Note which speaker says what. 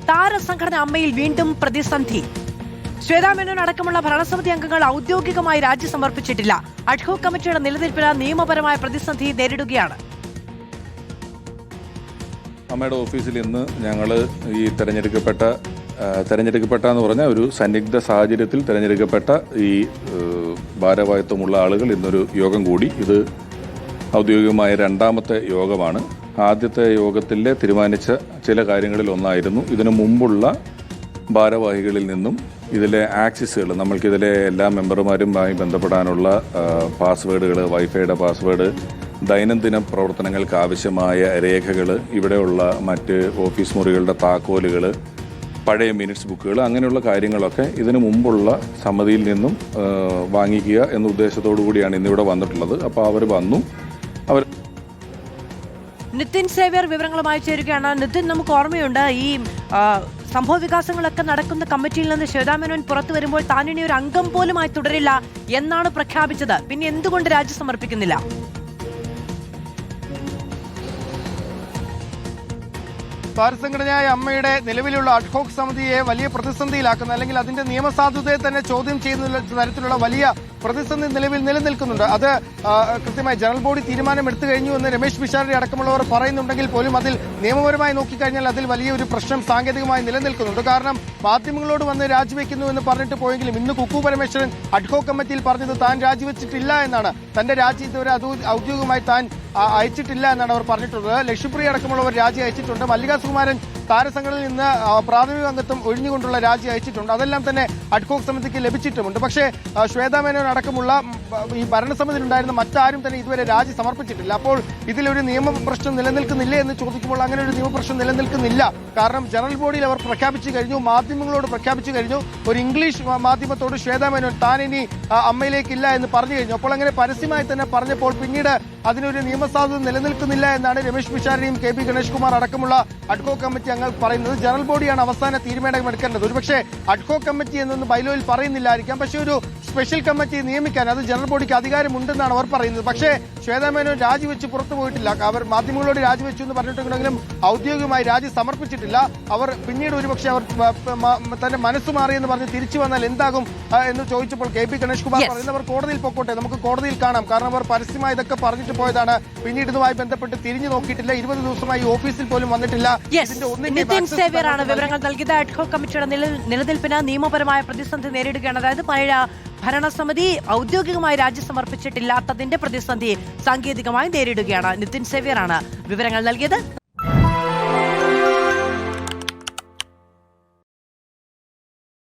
Speaker 1: താരസംഘടന അമ്മയിൽ വീണ്ടും പ്രതിസന്ധി. ശ്വേതാ മേനോൻ അടക്കമുള്ള ഭരണസമിതി അംഗങ്ങൾ ഔദ്യോഗികമായി രാജി സമർപ്പിച്ചിട്ടില്ല. അഡ്ഹോക് കമ്മിറ്റിയുടെ നിലനിൽപ്പിന് നിയമപരമായ പ്രതിസന്ധി നേരിടുകയാണ്.
Speaker 2: അമ്മയുടെ ഓഫീസിൽ ഇന്ന് ഞങ്ങൾ ഈ തെരഞ്ഞെടുക്കപ്പെട്ടെന്ന് പറഞ്ഞ ഒരു സന്നിഗ്ധ സാഹചര്യത്തിൽ തെരഞ്ഞെടുക്കപ്പെട്ട ഈ ഭാരവാഹിത്വമുള്ള ആളുകൾ ഇന്നൊരു യോഗം കൂടി. ഇത് ഔദ്യോഗികമായ രണ്ടാമത്തെ യോഗമാണ്. ആദ്യത്തെ യോഗത്തിൽ തീരുമാനിച്ച ചില കാര്യങ്ങളിൽ ഒന്നായിരുന്നു ഇതിനു മുമ്പുള്ള ഭാരവാഹികളിൽ നിന്നും ഇതിലെ ആക്സസുകൾ, നമ്മൾക്കിതിലെ എല്ലാ മെമ്പർമാരുമായി ബന്ധപ്പെടാനുള്ള പാസ്വേഡുകൾ, വൈഫൈയുടെ പാസ്വേഡ്, ദൈനംദിന പ്രവർത്തനങ്ങൾക്ക് ആവശ്യമായ രേഖകൾ, ഇവിടെയുള്ള മറ്റ് ഓഫീസ് മുറികളുടെ താക്കോലുകൾ, പഴയ മിനിറ്റ്സ് ബുക്കുകൾ, അങ്ങനെയുള്ള കാര്യങ്ങളൊക്കെ ഇതിനു മുമ്പുള്ള സമിതിയിൽ നിന്നും വാങ്ങിക്കുക എന്ന ഉദ്ദേശത്തോടു കൂടിയാണ് ഇന്നിവിടെ വന്നിട്ടുള്ളത്. അപ്പോൾ അവർ വന്നു.
Speaker 1: നിതിൻ സേവ്യർ വിവരങ്ങളുമായി ചേരുകയാണ്. നിതിൻ, നമുക്ക് ഓർമ്മയുണ്ട് ഈ സംഭവ വികാസങ്ങളൊക്കെ നടക്കുന്ന കമ്മിറ്റിയിൽ നിന്ന് ശ്വേതാ മേനോൻ പുറത്തു വരുമ്പോൾ താൻ ഇനി ഒരു അംഗം പോലുമായി തുടരില്ല എന്നാണ് പ്രഖ്യാപിച്ചത്. പിന്നെ എന്തുകൊണ്ട് രാജി സമർപ്പിക്കുന്നില്ല?
Speaker 3: താരസംഘടനയായ അമ്മയുടെ നിലവിലുള്ള അഡ്ഹോക് സമിതിയെ വലിയ പ്രതിസന്ധിയിലാക്കുന്ന, അല്ലെങ്കിൽ അതിന്റെ നിയമസാധുതയെ തന്നെ ചോദ്യം ചെയ്യുന്ന തരത്തിലുള്ള വലിയ പ്രതിസന്ധി നിലവിൽ നിലനിൽക്കുന്നുണ്ട്. അത് കൃത്യമായി ജനറൽ ബോഡി തീരുമാനമെടുത്തു കഴിഞ്ഞു എന്ന് രമേശ് പിഷാരടി അടക്കമുള്ളവർ പറയുന്നുണ്ടെങ്കിൽ പോലും അതിൽ നിയമപരമായി നോക്കിക്കഴിഞ്ഞാൽ അതിൽ വലിയൊരു പ്രശ്നം സാങ്കേതികമായി നിലനിൽക്കുന്നുണ്ട്. കാരണം മാധ്യമങ്ങളോട് വന്ന് രാജിവെക്കുന്നു എന്ന് പറഞ്ഞിട്ട് പോയെങ്കിലും ഇന്ന് കുക്കു പരമേശ്വരൻ അഡ്ഹോക് കമ്മിറ്റിയിൽ പറഞ്ഞത് താൻ രാജിവെച്ചിട്ടില്ല എന്നാണ്. തന്റെ രാജി ഇതുവരെ ഔദ്യോഗികമായി താൻ അയച്ചിട്ടില്ല എന്നാണ് അവർ പറഞ്ഞിട്ടുള്ളത്. ലക്ഷ്മിപ്രിയ അടക്കമുള്ളവർ രാജി അയച്ചിട്ടുണ്ട്. മല്ലിക സുകുമാരൻ താരസംഘടനയിൽ നിന്ന് പ്രാഥമിക അംഗത്വം ഒഴിഞ്ഞുകൊണ്ടുള്ള രാജി അയച്ചിട്ടുണ്ട്. അതെല്ലാം തന്നെ അഡ്ഹോക് സമിതിക്ക് ലഭിച്ചിട്ടുമുണ്ട്. പക്ഷേ ശ്വേതാ മേനോൻ അടക്കമുള്ള ഈ ഭരണസമിതിയിലുണ്ടായിരുന്ന മറ്റാരും തന്നെ ഇതുവരെ രാജി സമർപ്പിച്ചിട്ടില്ല. അപ്പോൾ ഇതിലൊരു നിയമ പ്രശ്നം നിലനിൽക്കുന്നില്ലേ എന്ന് ചോദിക്കുമ്പോൾ അങ്ങനെ ഒരു നിയമപ്രശ്നം നിലനിൽക്കുന്നില്ല. കാരണം ജനറൽ ബോഡിയിൽ അവർ പ്രഖ്യാപിച്ചു കഴിഞ്ഞു, മാധ്യമങ്ങളോട് പ്രഖ്യാപിച്ചു കഴിഞ്ഞു. ഒരു ഇംഗ്ലീഷ് മാധ്യമത്തോട് ശ്വേതാ മേനോൻ താൻ ഇനി അമ്മയിലേക്കില്ല എന്ന് പറഞ്ഞു കഴിഞ്ഞു. അപ്പോൾ അങ്ങനെ പരസ്യമായി തന്നെ പറഞ്ഞപ്പോൾ പിന്നീട് അതിനൊരു നിയമസാധുത നിലനിൽക്കുന്നില്ല എന്നാണ് രമേശ് പിഷാരടിയും കെ പി ഗണേഷ് കുമാർ അടക്കമുള്ള അഡ്ഹോക് കമ്മിറ്റി അംഗങ്ങൾ പറയുന്നത്. ജനറൽ ബോഡിയാണ് അവസാന തീരുമാനമെടുക്കേണ്ടത്. ഒരുപക്ഷെ അഡ്ഹോക് കമ്മിറ്റി എന്നൊന്നും ബൈലോയിൽ പറയുന്നില്ലായിരിക്കാം. പക്ഷേ ഒരു സ്പെഷ്യൽ കമ്മിറ്റി നിയമിക്കാൻ അത് ജനറൽ ബോഡിക്ക് അധികാരമുണ്ടെന്നാണ് അവർ പറയുന്നത്. പക്ഷേ ശ്വേതാ മേനോൻ രാജിവെച്ച് പുറത്തു പോയിട്ടില്ല. അവർ മാധ്യമങ്ങളോട് രാജിവെച്ചു എന്ന് പറഞ്ഞിട്ടുണ്ടെങ്കിലും ഔദ്യോഗികമായി രാജി സമർപ്പിച്ചിട്ടില്ല. അവർ പിന്നീട് ഒരുപക്ഷെ അവർ തന്റെ മനസ്സ് മാറിയെന്ന് പറഞ്ഞ് തിരിച്ചു വന്നാൽ എന്താകും എന്ന് ചോദിച്ചപ്പോൾ കെ പി ഗണേഷ് കുമാർ പറയുന്നവർ കോടതിയിൽ പൊക്കോട്ടെ, നമുക്ക് കോടതിയിൽ കാണാം. കാരണം അവർ പരസ്യമായി ഇതൊക്കെ പറഞ്ഞിട്ട് പോയതാണ്. പിന്നീട് ഇതുമായി ബന്ധപ്പെട്ട് തിരിഞ്ഞു നോക്കിയിട്ടില്ല. 20 ദിവസമായി ഓഫീസിൽ പോലും വന്നിട്ടില്ല.
Speaker 1: നിതിൻ സേവ്യറാണ് വിവരങ്ങൾ നൽകിയത്. അഡ്ഹോക് കമ്മിറ്റിയുടെ നിലനിൽപ്പിന് നിയമപരമായ പ്രതിസന്ധി നേരിടുകയാണ്. അതായത് പഴയ ഭരണസമിതി ഔദ്യോഗികമായി രാജി സമർപ്പിച്ചിട്ടില്ലാത്തതിന്റെ പ്രതിസന്ധി സാങ്കേതികമായി നേരിടുകയാണ്. നിതിൻ സേവ്യറാണ് വിവരങ്ങൾ നൽകിയത്.